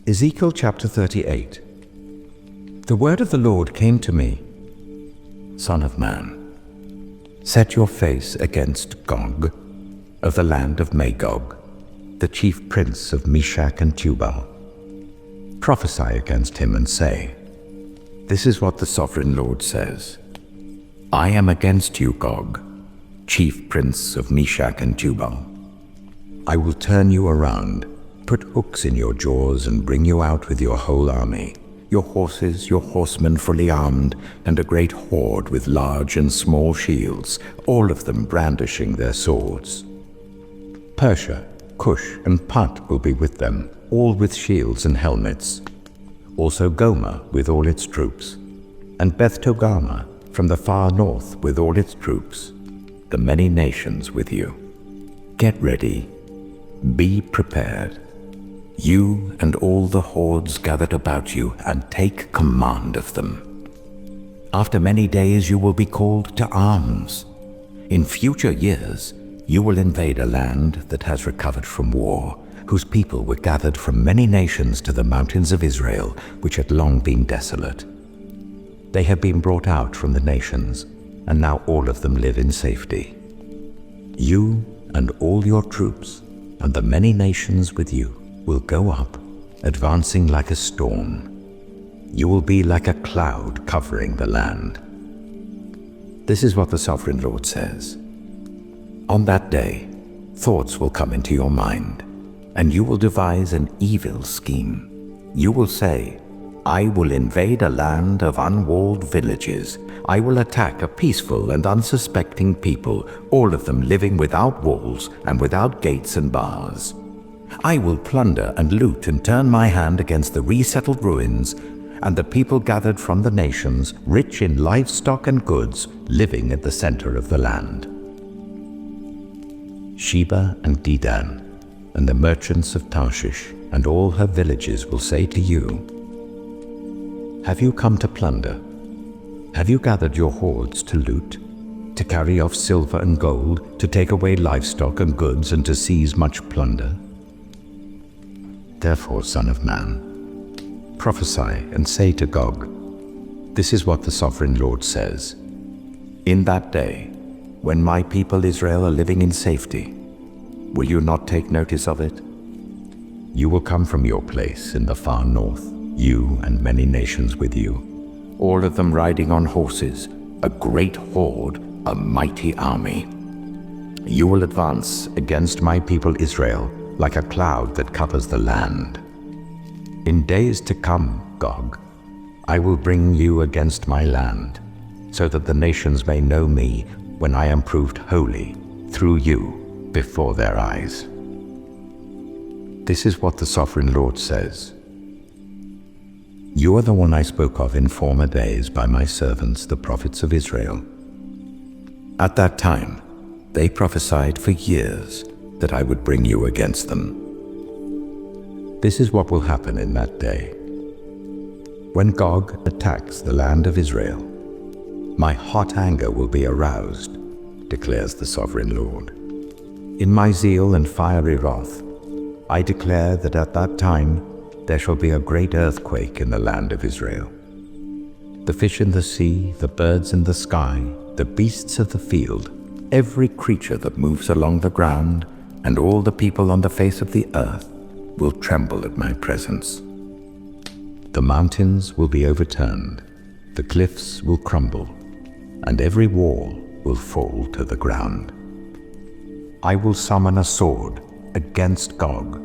Ezekiel chapter 38. The word of the Lord came to me, Son of man, set your face against Gog of the land of Magog, the chief prince of Meshach and Tubal. Prophesy against him and say, this is what the sovereign Lord says. I am against you, Gog, chief prince of Meshach and Tubal. I will turn you around, put hooks in your jaws, and bring you out with your whole army, your horses, your horsemen fully armed, and a great horde with large and small shields, all of them brandishing their swords. Persia, Cush, and Put will be with them, all with shields and helmets. Also Gomer with all its troops, and Beth Togarmah from the far north with all its troops, the many nations with you. Get ready, be prepared, you and all the hordes gathered about you, and take command of them. After many days you will be called to arms. In future years you will invade a land that has recovered from war, whose people were gathered from many nations to the mountains of Israel, which had long been desolate. They have been brought out from the nations, and now all of them live in safety. You and all your troops, and the many nations with you, will go up, advancing like a storm. You will be like a cloud covering the land. This is what the sovereign Lord says. On that day, thoughts will come into your mind, and you will devise an evil scheme. You will say, I will invade a land of unwalled villages. I will attack a peaceful and unsuspecting people, all of them living without walls and without gates and bars. I will plunder and loot and turn my hand against the resettled ruins and the people gathered from the nations, rich in livestock and goods, living at the center of the land. Sheba and Dedan and the merchants of Tarshish and all her villages will say to you, have you come to plunder? Have you gathered your hoards to loot, to carry off silver and gold, to take away livestock and goods, and to seize much plunder? Therefore, Son of man, prophesy and say to Gog, this is what the sovereign Lord says. In that day, when my people Israel are living in safety, will you not take notice of it? You will come from your place in the far north, you and many nations with you, all of them riding on horses, a great horde, a mighty army. You will advance against my people Israel like a cloud that covers the land. In days to come, Gog, I will bring you against my land, so that the nations may know me when I am proved holy through you before their eyes. This is what the sovereign Lord says. You are the one I spoke of in former days by my servants, the prophets of Israel. At that time, they prophesied for years that I would bring you against them. This is what will happen in that day. When Gog attacks the land of Israel, my hot anger will be aroused, declares the sovereign Lord. In my zeal and fiery wrath, I declare that at that time there shall be a great earthquake in the land of Israel. The fish in the sea, the birds in the sky, the beasts of the field, every creature that moves along the ground, and all the people on the face of the earth will tremble at my presence. The mountains will be overturned, the cliffs will crumble, and every wall will fall to the ground. I will summon a sword against Gog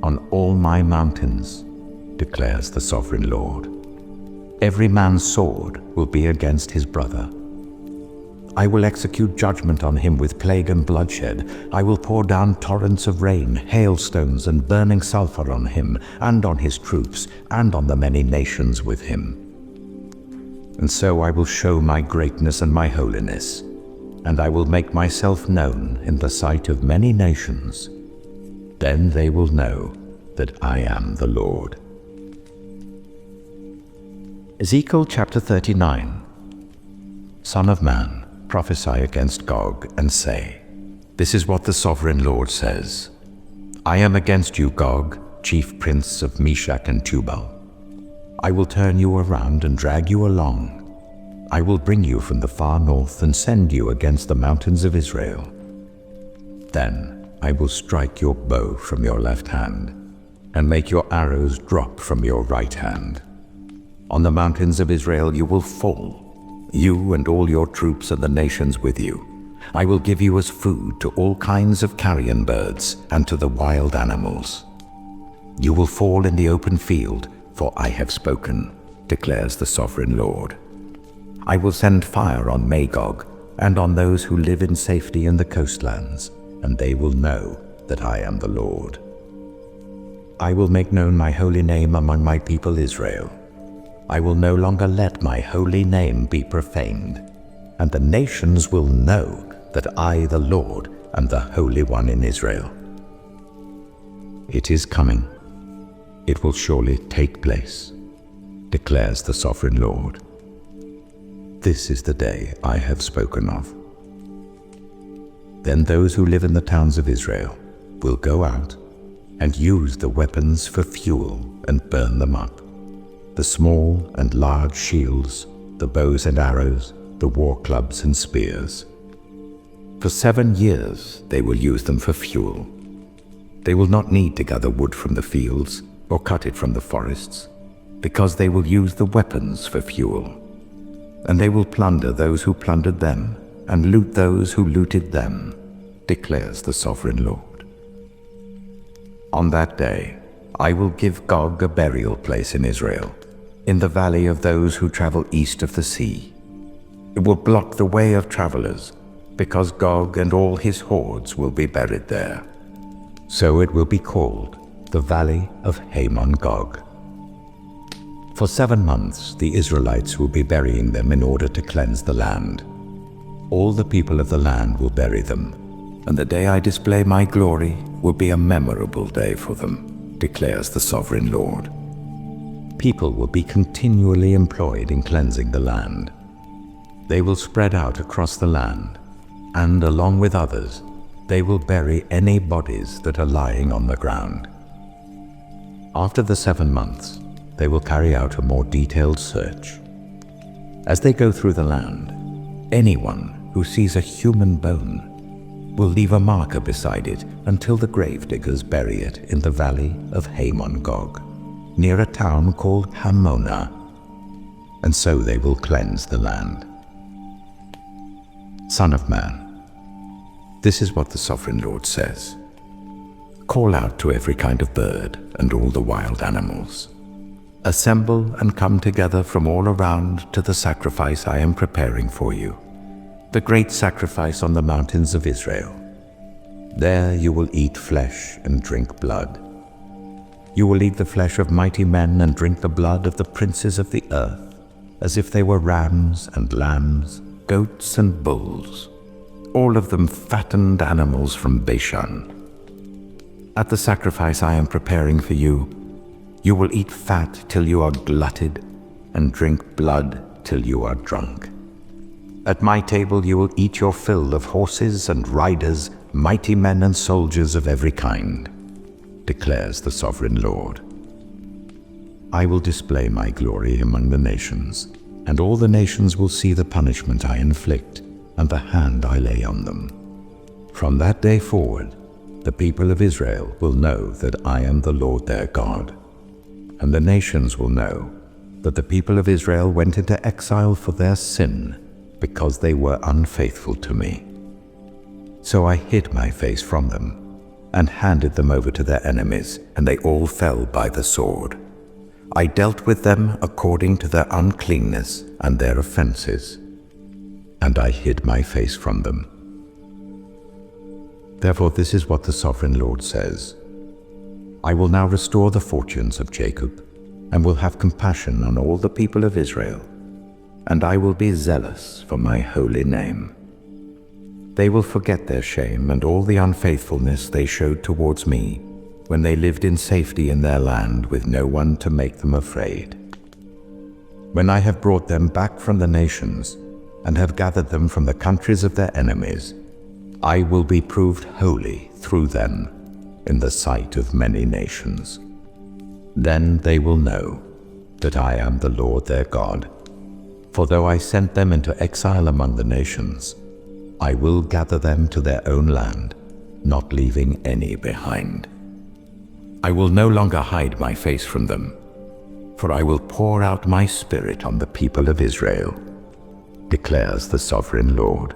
on all my mountains, declares the sovereign Lord. Every man's sword will be against his brother. I will execute judgment on him with plague and bloodshed. I will pour down torrents of rain, hailstones, and burning sulfur on him, and on his troops, and on the many nations with him. And so I will show my greatness and my holiness, and I will make myself known in the sight of many nations. Then they will know that I am the Lord. Ezekiel chapter 39. Son of man, prophesy against Gog and say, this is what the sovereign Lord says. I am against you, Gog, chief prince of Meshach and Tubal. I will turn you around and drag you along. I will bring you from the far north and send you against the mountains of Israel. Then I will strike your bow from your left hand and make your arrows drop from your right hand. On the mountains of Israel you will fall, you and all your troops and the nations with you. I will give you as food to all kinds of carrion birds and to the wild animals. You will fall in the open field, for I have spoken, declares the sovereign Lord. I will send fire on Magog and on those who live in safety in the coastlands, and they will know that I am the Lord. I will make known my holy name among my people Israel. I will no longer let my holy name be profaned, and the nations will know that I, the Lord, am the Holy One in Israel. It is coming. It will surely take place, declares the sovereign Lord. This is the day I have spoken of. Then those who live in the towns of Israel will go out and use the weapons for fuel and burn them up, the small and large shields, the bows and arrows, the war clubs and spears. For 7 years they will use them for fuel. They will not need to gather wood from the fields or cut it from the forests, because they will use the weapons for fuel. And they will plunder those who plundered them and loot those who looted them, declares the sovereign Lord. On that day, I will give Gog a burial place in Israel, in the valley of those who travel east of the sea. It will block the way of travelers, because Gog and all his hordes will be buried there. So it will be called the Valley of Hamon-Gog. For 7 months the Israelites will be burying them in order to cleanse the land. All the people of the land will bury them, and the day I display my glory will be a memorable day for them, declares the sovereign Lord. People will be continually employed in cleansing the land. They will spread out across the land, and along with others, they will bury any bodies that are lying on the ground. After the 7 months, they will carry out a more detailed search. As they go through the land, anyone who sees a human bone will leave a marker beside it until the gravediggers bury it in the valley of Hamon-Gog, near a town called Hamona, and so they will cleanse the land. Son of man, this is what the sovereign Lord says. Call out to every kind of bird and all the wild animals. Assemble and come together from all around to the sacrifice I am preparing for you, the great sacrifice on the mountains of Israel. There you will eat flesh and drink blood. You will eat the flesh of mighty men and drink the blood of the princes of the earth, as if they were rams and lambs, goats and bulls, all of them fattened animals from Bashan. At the sacrifice I am preparing for you, you will eat fat till you are glutted, and drink blood till you are drunk. At my table you will eat your fill of horses and riders, mighty men and soldiers of every kind, declares the sovereign Lord. I will display my glory among the nations, and all the nations will see the punishment I inflict and the hand I lay on them. From that day forward, the people of Israel will know that I am the Lord their God, and the nations will know that the people of Israel went into exile for their sin, because they were unfaithful to me. So I hid my face from them and handed them over to their enemies, and they all fell by the sword. I dealt with them according to their uncleanness and their offenses, and I hid my face from them. Therefore this is what the sovereign Lord says. I will now restore the fortunes of Jacob, and will have compassion on all the people of Israel, and I will be zealous for my holy name. They will forget their shame and all the unfaithfulness they showed towards me when they lived in safety in their land with no one to make them afraid. When I have brought them back from the nations and have gathered them from the countries of their enemies, I will be proved holy through them in the sight of many nations. Then they will know that I am the Lord their God. For though I sent them into exile among the nations, I will gather them to their own land, not leaving any behind. I will no longer hide my face from them, for I will pour out my spirit on the people of Israel, declares the sovereign Lord.